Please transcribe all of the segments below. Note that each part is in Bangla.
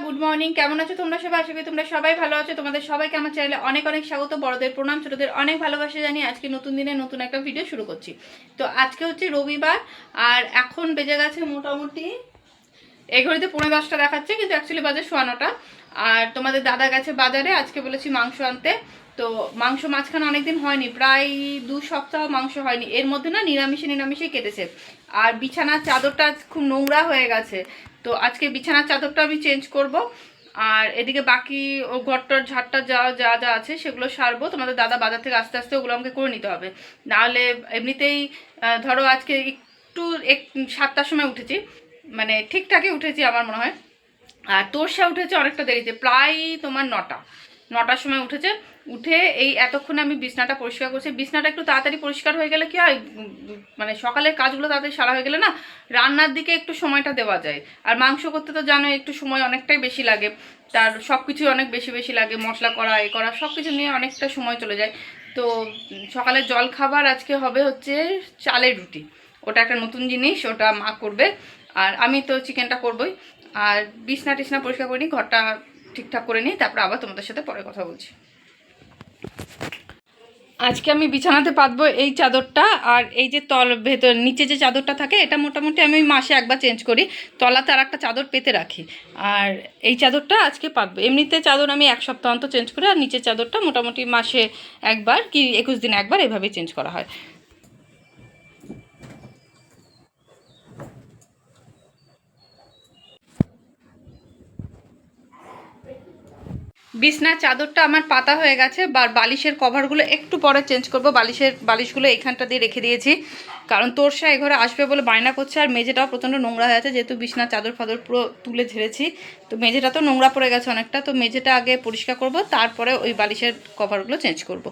Good morning. কেমন আছো তোমরা সবাই? আশা করি তোমরা সবাই ভালো আছো। তোমাদের সবাইকে আমার চ্যানেলে অনেক অনেক স্বাগত। বড়দের প্রণাম, ছোটদের অনেক ভালোবাসা জানিয়ে আজকে নতুন দিনে নতুন একটা ভিডিও শুরু করছি। তো আজকে হচ্ছে রবিবার, আর এখন বেজে গেছে মোটামুটি এই ঘড়িতে 10:45 দেখাচ্ছে, কিন্তু অ্যাকচুয়ালি বাজে 9:15। আর তোমাদের দাদা গেছে বাজারে, আজকে বলেছি মাংস আনতে। তো মাংস মাঝখানে অনেকদিন হয়নি, প্রায় 2 সপ্তাহ মাংস হয়নি। এর মধ্যে না নিরামিষেই কেটেছে। আর বিছানার চাদরটা খুব নোংরা হয়ে গেছে, তো আজকে বিছানার চাদরটা আমি চেঞ্জ করব। আর এদিকে বাকি ও ঘরটার ঝাড়টা যা যা যা আছে সেগুলো সারবো। তোমাদের দাদা বাজার থেকে আস্তে আস্তে ওগুলো আমাকে করে নিতে হবে, নাহলে এমনিতেই ধরো আজকে একটু 7টার সময় উঠেছি, মানে ঠিকঠাকই উঠেছি আমার মনে হয়। আর তোরসা উঠেছে অনেকটা দেরিতে, প্রায় তোমার 9টার সময় উঠেছে। উঠে এই এতক্ষণে আমি বিছনাটা পরিষ্কার করছি। বিছনাটা একটু তাড়াতাড়ি পরিষ্কার হয়ে গেলে কি হয়, মানে সকালের কাজগুলো তাড়াতাড়ি সারা হয়ে গেলে না রান্নার দিকে একটু সময়টা দেওয়া যায়। আর মাংস করতে তো জানো একটু সময় অনেকটাই বেশি লাগে, তার সব কিছুই অনেক বেশি বেশি লাগে, মশলা করা এ করা সব কিছু নিয়ে অনেকটা সময় চলে যায়। তো সকালের জল খাবার আজকে হবে হচ্ছে চালের রুটি। ওটা একটা নতুন জিনিস, ওটা মা করবে। আর আমি তো চিকেনটা করবই। আর বিছনা টিছনা পরিষ্কার করে নিই, ঘরটা ঠিকঠাক করে নিই, তারপর আবার তোমাদের সাথে পরে কথা বলছি। আজকে আমি বিছানাতে পাতবো এই চাদরটা, আর এই যে ভেতর নিচে যে চাদরটা থাকে এটা মোটামুটি আমি মাসে একবার চেঞ্জ করি। তলাতে আর একটা চাদর পেতে রাখি। আর এই চাদরটা আজকে পাতবো। এমনিতে চাদর আমি 1 সপ্তাহ অন্তর চেঞ্জ করি, আর নিচের চাদরটা মোটামুটি মাসে একবার কি 21 দিনে একবার এভাবেই চেঞ্জ করা হয়। বিছনার চাদরটা আমার পাতা হয়ে গেছে, বালিশের কভারগুলো একটু পরে চেঞ্জ করব। বালিশগুলো এখানটা দিয়ে রেখে দিয়েছি, কারণ তোরসা এ ঘরে আসবে বলে বায়না করছে। আর মেঝেটাও প্রচণ্ড নোংরা হয়ে আছে, যেহেতু বিছনার চাদর ফাদর পুরো তুলে ঝেড়েছি, তো মেঝেটা তো নোংরা পড়ে গেছে অনেকটা। তো মেঝেটা আগে পরিষ্কার করব, তারপরে ওই বালিশের কভারগুলো চেঞ্জ করব।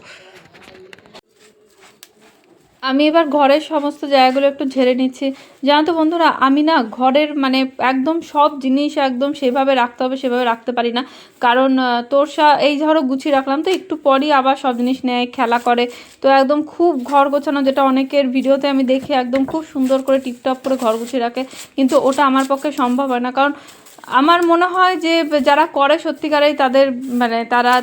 আমি এবার ঘরের সমস্ত জায়গাগুলো একটু ঝেড়ে নিচ্ছি। জানো তো বন্ধুরা, আমি না ঘরের মানে একদম সব জিনিস একদম সেভাবে রাখতে হবে সেভাবে রাখতে পারি না। কারণ তোরসা এই ধরো গুছিয়ে রাখলাম, তো একটু পরই আবার সব জিনিস নেয়, খেলা করে। তো একদম খুব ঘর গোছানো, যেটা অনেকের ভিডিওতে আমি দেখি একদম খুব সুন্দর করে টিপটপ করে ঘর গুছিয়ে রাখে, কিন্তু ওটা আমার পক্ষে সম্ভব হয় না। কারণ আমার মনে হয় যে যারা করে সত্যিকারেই তাদের মানে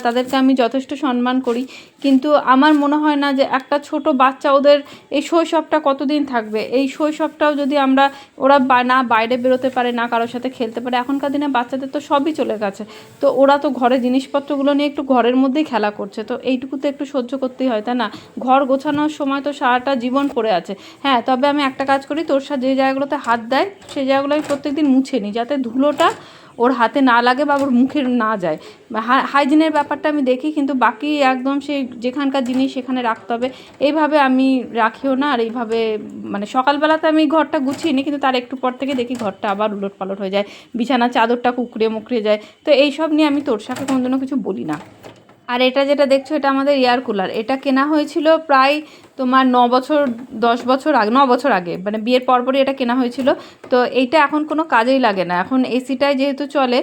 তাদেরকে আমি যথেষ্ট সম্মান করি, কিন্তু আমার মনে হয় না যে একটা ছোট বাচ্চা ওদের এই শৈশবটা কতদিন থাকবে। এই শৈশবটাও যদি আমরা ওরা না বাইরে বেরোতে পারে, না কারোর সাথে খেলতে পারে। এখনকার দিনে বাচ্চাদের তো সবই চলে গেছে, তো ওরা তো ঘরের জিনিসপত্রগুলো নিয়ে একটু ঘরের মধ্যেই খেলা করছে, তো এইটুকু তো একটু সহ্য করতেই হয়, তাই না? ঘর গোছানোর সময় তো সারাটা জীবন পড়ে আছে। হ্যাঁ, তবে আমি একটা কাজ করি, তোর সাথে যে জায়গাগুলোতে হাত দেয় সেই জায়গাগুলো আমি প্রত্যেকদিন মুছে নিই, যাতে ধুলোটা ওর হাতে না লাগে বা ওর মুখে না যায়। হাইজিনের ব্যাপারটা আমি দেখি, কিন্তু বাকি একদম সেই যেখানকার জিনিস সেখানে রাখতে হবে এইভাবে আমি রাখিও না। আর এইভাবে মানে সকালবেলাতে আমি ঘরটা গুছিয়ে নিই, কিন্তু তার একটু পর থেকে দেখি ঘরটা আবার উলট পালট হয়ে যায়, বিছানার চাদরটা কুকড়ে মুকড়ে যায়। তো এইসব নিয়ে আমি তোর সাথে কোনো কিছু বলি না। আর এটা যেটা দেখছো, এটা আমাদের এয়ার কুলার। এটা কেনা হয়েছিল প্রায় তোমার 9 বছর 10 বছর আগে, 9 বছর আগে, মানে বিয়ের পরপরই এটা কেনা হয়েছিল। তো এইটা এখন কোনো কাজেই লাগে না, এখন এসিটাই যেহেতু চলে।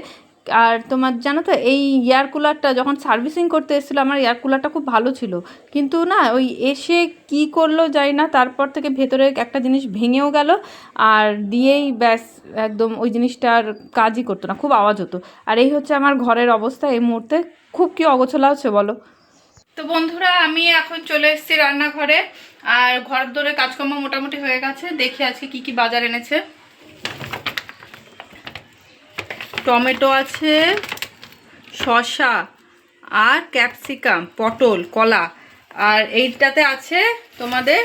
আর তোমার জানো তো, এই এয়ার কুলারটা যখন সার্ভিসিং করতে এসেছিলো, আমার এয়ার কুলারটা খুব ভালো ছিল, কিন্তু না ওই এসে কি করলো জানি না, তারপর থেকে ভেতরে একটা জিনিস ভেঙেও গেল, আর দিয়েই ব্যাস একদম ওই জিনিসটার কাজই করতো না, খুব আওয়াজ হতো। আর এই হচ্ছে আমার ঘরের অবস্থা এই মুহূর্তে। খুব কি অগোছালো আছে বলো। তো বন্ধুরা, আমি এখন চলে এসেছি রান্নাঘরে, আর ঘর দরে কাজকর্ম মোটামুটি হয়ে গেছে। দেখি আজকে কি কি বাজার এনেছে। টমেটো আছে, শসা, আর ক্যাপসিকাম, পটল, কলা। আর এইটাতে আছে তোমাদের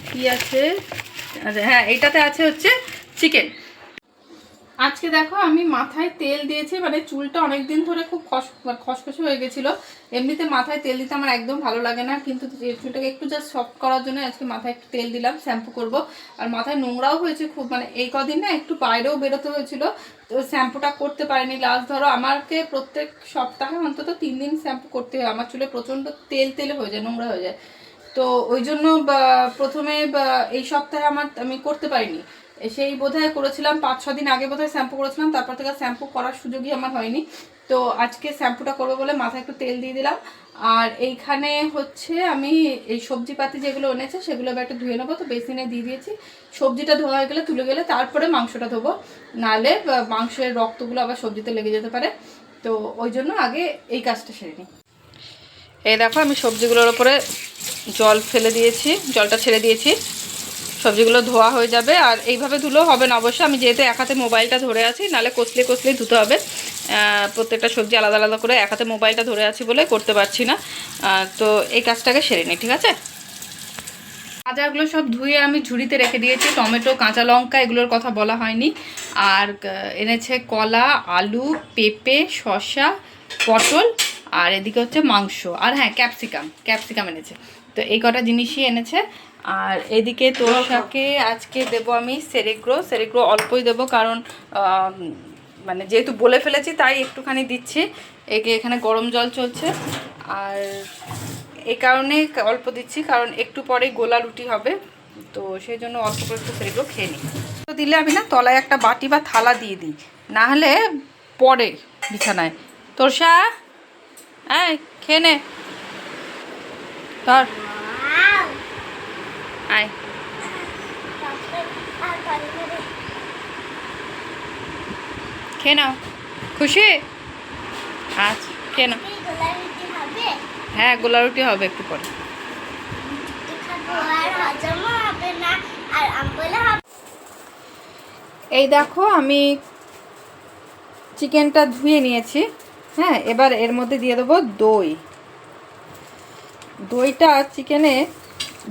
কি আছে, হ্যাঁ এইটাতে আছে হচ্ছে চিকেন। আজকে দেখো আমি মাথায় তেল দিয়েছি, মানে চুলটা অনেক দিন ধরে খুব খসখসে হয়ে গেছিলো। এমনিতে মাথায় তেল দিতে আমার একদম ভালো লাগে না, কিন্তু চুলটাকে একটু জাস্ট সফট করার জন্য আজকে মাথায় একটু তেল দিলাম, শ্যাম্পু করব। আর মাথায় নোংরাও হয়েছে খুব, মানে এই কদিন না একটু বাইরেও বেরোতে হয়েছিল, তো শ্যাম্পুটা করতে পারিনি। লাস্ট ধরো আমাকে প্রত্যেক সপ্তাহে অন্তত 3 দিন শ্যাম্পু করতে হয়, আমার চুলে প্রচণ্ড তেল তেলে হয়ে যায়, নোংরা হয়ে যায়। তো ওই জন্য প্রথমে এই সপ্তাহে আমি করতে পারিনি। সেই বোধহয় করেছিলাম 5-6 দিন আগে বোধহয় শ্যাম্পু করেছিলাম, তারপর থেকে শ্যাম্পু করার সুযোগই আমার হয়নি। তো আজকে শ্যাম্পুটা করবো বলে মাথায় একটু তেল দিয়ে দিলাম। আর এইখানে হচ্ছে আমি এই সবজিপাতি যেগুলো এনেছে সেগুলো এবার একটু ধুয়ে নেবো, তো বেসিনে দিয়ে দিয়েছি। সবজিটা ধোয়া হয়ে গেলে তুলে গেলে তারপরে মাংসটা ধোবো, নাহলে মাংসের রক্তগুলো আবার সবজিতে লেগে যেতে পারে। তো ওই জন্য আগে এই কাজটা সেরে নিই। এই দেখো আমি সবজিগুলোর ওপরে জল ফেলে দিয়েছি, জলটা ছেড়ে দিয়েছি, সবজিগুলো ধোয়া হয়ে যাবে। আর এইভাবে ধুলেও হবে না অবশ্য, আমি যেহেতু এক হাতে মোবাইলটা ধরে আছি, নাহলে কষলে কষলেই ধুতে হবে। প্রত্যেকটা সবজি আলাদা আলাদা করে এক হাতে মোবাইলটা ধরে আছি বলে করতে পারছি না। তো এই কাজটাকে সেরে নিই, ঠিক আছে। ভাজাগুলো সব ধুয়ে আমি ঝুড়িতে রেখে দিয়েছি, টমেটো, কাঁচা লঙ্কা এগুলোর কথা বলা হয়নি। আর এনেছে কলা, আলু, পেঁপে, শসা, পটল, আর এদিকে হচ্ছে মাংস, আর হ্যাঁ ক্যাপসিকাম এনেছে। তো এই কটা জিনিসই এনেছে। আর এদিকে তোষাকে আজকে দেবো আমি সেরিগ্রো অল্পই দেবো, কারণ মানে যেহেতু বলে ফেলেছি তাই একটুখানি দিচ্ছি। এখানে গরম জল চলছে, আর এই কারণে অল্প দিচ্ছি, কারণ একটু পরেই গোলা রুটি হবে, তো সেই জন্য অল্প করে একটু সেরিগ্রো খেয়ে নিই। তো দিলে আমি না তলায় একটা বাটি বা থালা দিয়ে দিই, না হলে পরে বিছানায়। তোষা এই খেয়ে নে, ধর আয়। খেয়ে নাও, খুশি? আচ্ছা খেয়ে নাও। হ্যাঁ গোলা রুটি হবে একটু পরে। এই দেখো আমি চিকেনটা ধুয়ে নিয়েছি। হ্যাঁ, এবার এর মধ্যে দিয়ে দেবো দইটা চিকেনে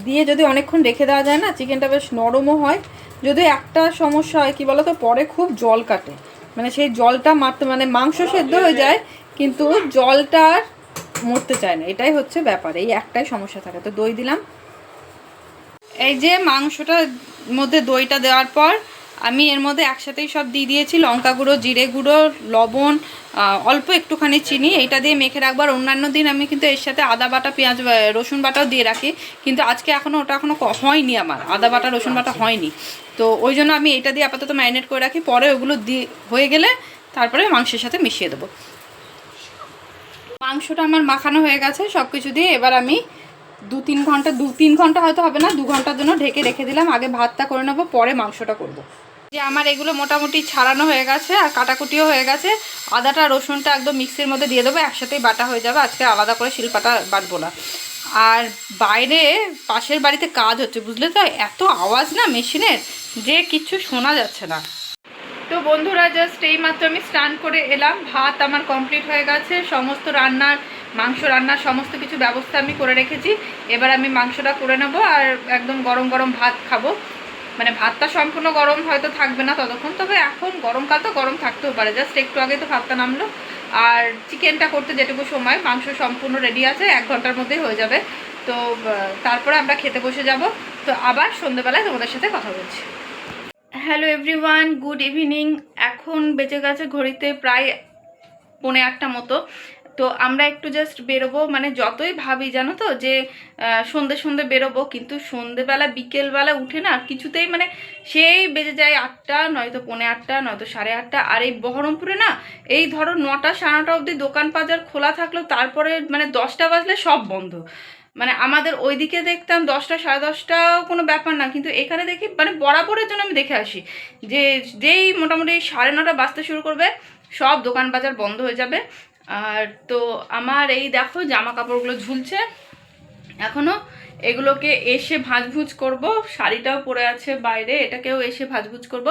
দিয়ে যদি অনেকক্ষণ রেখে দেওয়া যায় না, চিকেনটা বেশ নরমও হয়। যদি একটা সমস্যা হয় কি বলো তো, পরে খুব জল কাটে, মানে সেই জলটা মারতে, মানে মাংস সেদ্ধ হয়ে যায় কিন্তু জলটা আর মরতে চায় না, এটাই হচ্ছে ব্যাপার, এই একটাই সমস্যা থাকে। তো দই দিলাম। এই যে মাংসটার মধ্যে দইটা দেওয়ার পর আমি এর মধ্যে একসাথেই সব দিয়ে দিয়েছি, লঙ্কা গুঁড়ো, জিরে গুঁড়ো, লবণ, অল্প একটুখানি চিনি, এইটা দিয়ে মেখে রাখবার। অন্যান্য দিন আমি কিন্তু এর সাথে আদা বাটা, পেঁয়াজ, রসুন বাটাও দিয়ে রাখি, কিন্তু আজকে ওটা এখনও হয়নি, আমার আদা বাটা রসুন বাটা হয়নি। তো ওই জন্য আমি এইটা দিয়ে আপাতত ম্যারিনেট করে রাখি, পরে ওগুলো দিয়ে হয়ে গেলে তারপরে মাংসের সাথে মিশিয়ে দেবো। মাংসটা আমার মাখানো হয়ে গেছে সব কিছু দিয়ে। এবার আমি 2-3 ঘন্টা হয়তো হবে না, 2 ঘন্টার জন্য ঢেকে রেখে দিলাম। আগে ভাতটা করে নেবো, পরে মাংসটা করব। যে আমার এগুলো মোটামুটি ছাড়ানো হয়ে গেছে আর কাটাকুটিও হয়ে গেছে। আদাটা রসুনটা একদম মিক্সির মধ্যে দিয়ে দেবো, একসাথেই বাটা হয়ে যাবে, আজকে আলাদা করে শিলপাটা বাটবো না। আর বাইরে পাশের বাড়িতে কাজ হচ্ছে বুঝলে তো, এত আওয়াজ না মেশিনের, যে কিচ্ছু শোনা যাচ্ছে না। তো বন্ধুরা জাস্ট এইমাত্র আমি স্নান করে এলাম, ভাত আমার কমপ্লিট হয়ে গেছে, সমস্ত মাংস রান্নার সমস্ত কিছু ব্যবস্থা আমি করে রেখেছি। এবার আমি মাংসটা করে নেব আর একদম গরম গরম ভাত খাবো। মানে ভাতটা সম্পূর্ণ গরম হয়তো থাকবে না ততক্ষণ, তবে এখন গরমকাল তো গরম থাকতেও পারে, জাস্ট একটু আগে তো ভাতটা নামলো। আর চিকেনটা করতে যেটুকু সময়, মাংস সম্পূর্ণ রেডি আছে, 1 ঘন্টার মধ্যেই হয়ে যাবে। তো তারপরে আমরা খেতে বসে যাব। তো আবার সন্ধ্যেবেলায় তোমাদের সাথে কথা বলছি। Hello everyone, good evening. এখন বেজে গেছে ঘড়িতে প্রায় 7:45 মতো। তো আমরা একটু জাস্ট বেরোবো, মানে যতই ভাবি জানো তো যে সন্ধে বেরোবো, কিন্তু সন্ধেবেলা বিকেলবেলা উঠে না কিছুতেই, মানে সেই বেজে যায় 8টা, নয়তো 8:45, নয়তো 8:30। আর এই বহরমপুরে না এই ধরো 9টা 9:30 অবধি দোকান বাজার খোলা থাকলেও তারপরে মানে 10টা বাজলে সব বন্ধ। মানে আমাদের ওইদিকে দেখতাম 10টা 10:30টাও কোনো ব্যাপার না, কিন্তু এখানে দেখি মানে বরাবরের জন্য আমি দেখে আসি যে যেই মোটামুটি 9:30 বাজতে শুরু করবে সব দোকান বাজার বন্ধ হয়ে যাবে। আর তো আমার এই দেখো জামা কাপড়গুলো ঝুলছে এখনও, এগুলোকে এসে ভাঁজভুজ করব। শাড়িটাও পরে আছে বাইরে, এটাকেও এসে ভাঁজভুজ করব।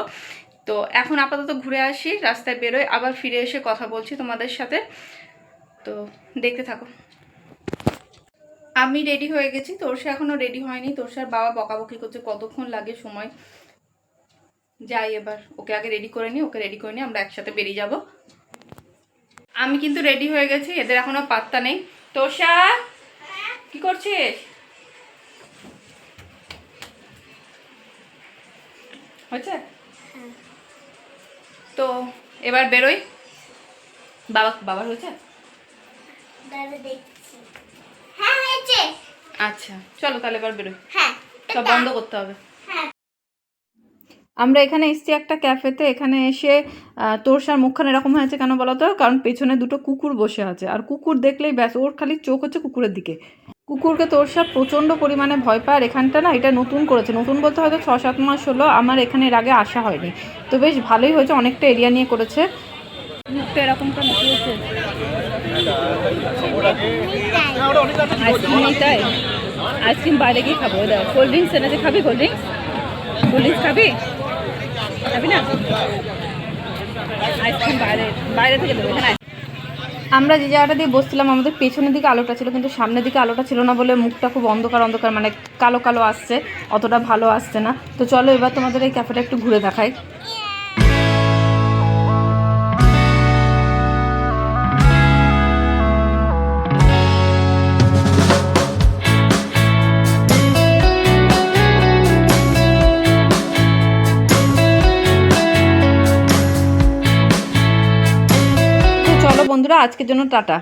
তো এখন আপাতত ঘুরে আসি, রাস্তায় বেরোই, আবার ফিরে এসে কথা বলছি তোমাদের সাথে। তো দেখতে থাকো। আমি রেডি হয়ে গেছি, তোরসা এখনো রেডি হয়নি। তোরসার বাবা বকাবকি করছে কতক্ষণ লাগে সময়। যাই এবার ওকে আগে রেডি করে নিই, ওকে রেডি করে নিই, আমরা একসাথে বেরিয়ে যাব। আমি কিন্তু রেডি হয়ে গেছি, এদের এখনো পাত্তা নেই। তোরসা কি করছিস? হয়েছে? তো এবার বেরোই। বাবার হয়েছে? আচ্ছা চলো তাহলে এবার বেরোই। হ্যাঁ, সব বন্ধ করতে হবে। আমরা এখানে এসেছি একটা ক্যাফেতে। এখানে এসে তোরসার মুখখানে এরকম হয়েছে কেন বলো তো? কারণ পেছনে দুটো কুকুর বসে আছে, আর কুকুর দেখলেই ব্যাস ওর খালি চোখ হচ্ছে কুকুরের দিকে। কুকুরকে তোরসা প্রচণ্ড পরিমাণে ভয় পায়। আর এখানটা না এটা নতুন করেছে, নতুন বলতে হয়তো 6-7 মাস হলো, আমার এখানে এর আগে আসা হয়নি। তো বেশ ভালোই হয়েছে, অনেকটা এরিয়া নিয়ে করেছে। মুখটা এরকম কেন হয়েছে? আইসক্রিম নেই তাই? আইসক্রিম বাইরে গিয়ে খাবো। দাও কোল্ড ড্রিঙ্কস এনেছে, খাবি কোল্ড ড্রিঙ্কস? কোল্ড ড্রিঙ্কস খাবি? খাবি না? আইসক্রিম বাইরে বাইরে থেকে দেবো। এখানে আমরা যে জায়গাটা দিয়ে বসছিলাম আমাদের পেছনের দিকে আলোটা ছিল, কিন্তু সামনের দিকে আলোটা ছিল না বলে মুখটা খুব অন্ধকার অন্ধকার, মানে কালো কালো আসছে, অতটা ভালো আসছে না। তো চলো এবার তোমাদের এই ক্যাফেটা একটু ঘুরে দেখাই। তো চলো বন্ধুরা, আজকের জন্য টাটা।